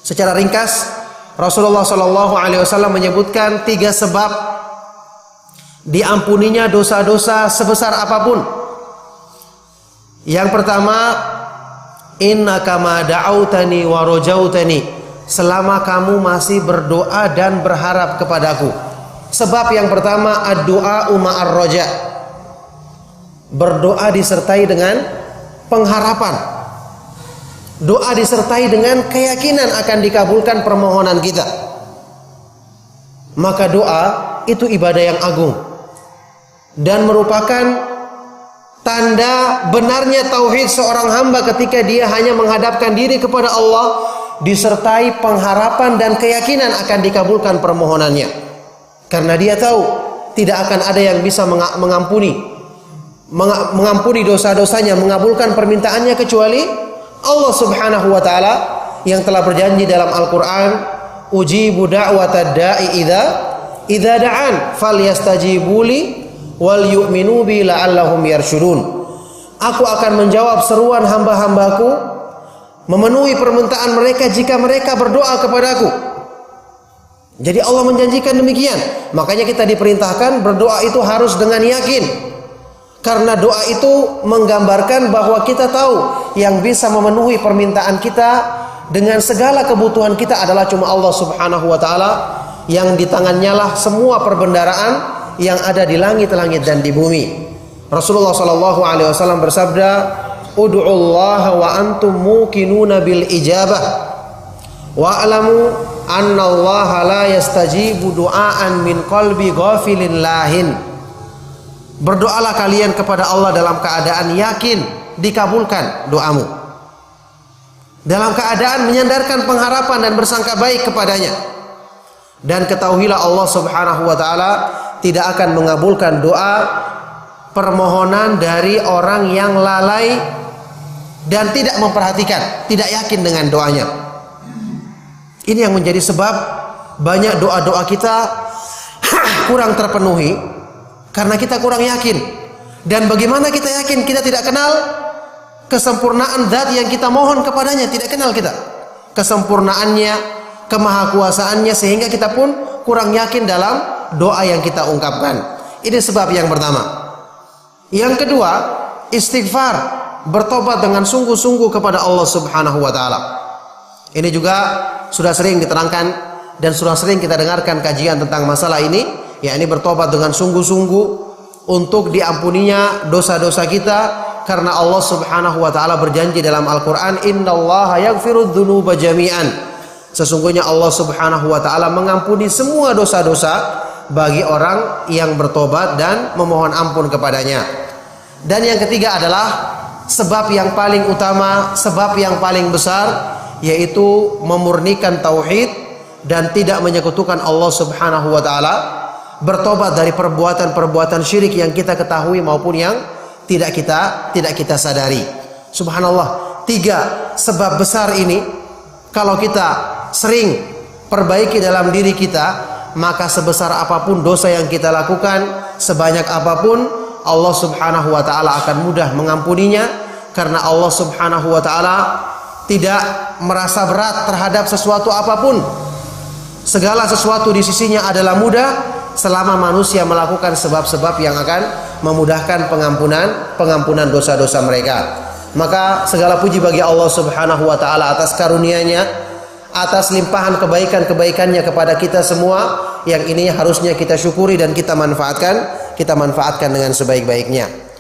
Secara ringkas, Rasulullah SAW menyebutkan 3 sebab diampuninya dosa-dosa sebesar apapun. Yang pertama, innaka ma da'autani wa rajautani, selama kamu masih berdoa dan berharap kepadaku. Sebab yang pertama, ad-du'a ma'ar raja, berdoa disertai dengan pengharapan. Doa disertai dengan keyakinan akan dikabulkan permohonan kita. Maka doa itu ibadah yang agung dan merupakan tanda benarnya tauhid seorang hamba ketika dia hanya menghadapkan diri kepada Allah disertai pengharapan dan keyakinan akan dikabulkan permohonannya. Karena dia tahu tidak akan ada yang bisa mengampuni dosa-dosanya, mengabulkan permintaannya kecuali Allah Subhanahu wa taala yang telah berjanji dalam Al-Qur'an, ujibu da'watad da'i idza da'an falyastajibuli wal yu'minu bi la'allahum yarshudun. Aku akan menjawab seruan hamba-hambaku, memenuhi permintaan mereka jika mereka berdoa kepadaku. Jadi Allah menjanjikan demikian. Makanya kita diperintahkan berdoa itu harus dengan yakin. Karena doa itu menggambarkan bahwa kita tahu yang bisa memenuhi permintaan kita dengan segala kebutuhan kita adalah cuma Allah Subhanahu wa taala, yang di tangannya lah semua perbendaharaan yang ada di langit-langit dan di bumi. Rasulullah sallallahu alaihi wasallam bersabda, "Ud'ullaha wa antum muqinuna bil ijabah wa alamu anna Allah la yastajibu du'aan min qalbi ghafilin lahin." Berdoalah kalian kepada Allah dalam keadaan yakin dikabulkan doamu, dalam keadaan menyandarkan pengharapan dan bersangka baik kepadanya. Dan ketahuilah Allah Subhanahu wa taala tidak akan mengabulkan doa permohonan dari orang yang lalai dan tidak memperhatikan, tidak yakin dengan doanya. Ini yang menjadi sebab banyak doa-doa kita kurang terpenuhi karena kita kurang yakin. Dan bagaimana kita yakin? Kita tidak kenal kesempurnaan zat yang kita mohon kepadanya, tidak kenal kita kesempurnaannya, kemahakuasaannya, sehingga kita pun kurang yakin dalam doa yang kita ungkapkan. Ini sebab yang pertama. Yang kedua, istighfar, bertobat dengan sungguh-sungguh kepada Allah Subhanahu wa taala. Ini juga sudah sering diterangkan dan sudah sering kita dengarkan kajian tentang masalah ini, yakni bertobat dengan sungguh-sungguh untuk diampuninya dosa-dosa kita, karena Allah Subhanahu wa taala berjanji dalam Al-Qur'an, innallaha yaghfirudz dzunuba jami'an. Sesungguhnya Allah Subhanahu wa taala mengampuni semua dosa-dosa bagi orang yang bertobat dan memohon ampun kepadanya. Dan yang ketiga adalah sebab yang paling utama, sebab yang paling besar, yaitu memurnikan tauhid dan tidak menyekutukan Allah Subhanahu wa taala. Bertobat dari perbuatan-perbuatan syirik yang kita ketahui maupun yang tidak kita sadari. Subhanallah, 3 sebab besar ini kalau kita sering perbaiki dalam diri kita, maka sebesar apapun dosa yang kita lakukan, sebanyak apapun, Allah Subhanahu wa taala akan mudah mengampuninya, karena Allah Subhanahu wa taala tidak merasa berat terhadap sesuatu apapun. Segala sesuatu di sisinya adalah mudah selama manusia melakukan sebab-sebab yang akan memudahkan pengampunan dosa-dosa mereka. Maka segala puji bagi Allah Subhanahu wa taala atas karunia-Nya, atas limpahan kebaikan-kebaikannya kepada kita semua, yang ini harusnya kita syukuri dan kita manfaatkan dengan sebaik-baiknya.